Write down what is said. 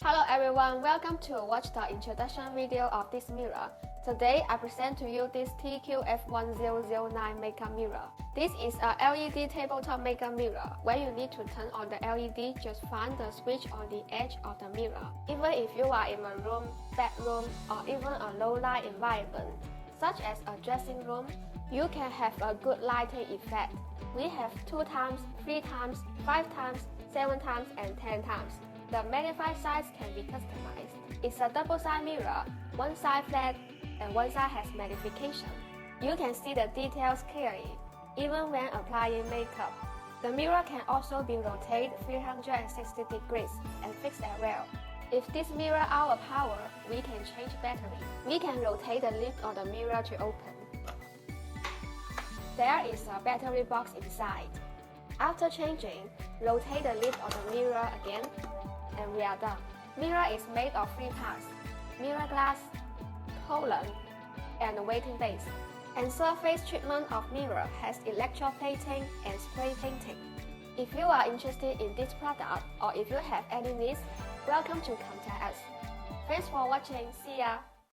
Hello everyone, welcome to watch the introduction video of this mirror. Today I present to you this TQF1009 makeup mirror. This is a LED tabletop makeup mirror. When you need to turn on the LED, just find the switch on the edge of the mirror. Even if you are in a room, bedroom, or even a low light environment, such as a dressing room, you can have a good lighting effect. We have 2 times, 3 times, 5 times, 7 times, and 10 times. The magnified size can be customized. It's a double-side mirror, one side flat and one side has magnification. You can see the details clearly, even when applying makeup. The mirror can also be rotated 360 degrees and fixed as well. If this mirror out of power, we can change battery. We can rotate the lid of the mirror to open. There is a battery box inside. After changing, rotate the lid of the mirror again, and we are done. Mirror is made of 3 parts: mirror glass, column, and waiting base. And surface treatment of mirror has electroplating and spray painting. If you are interested in this product or if you have any needs, welcome to contact us. Thanks for watching. See ya!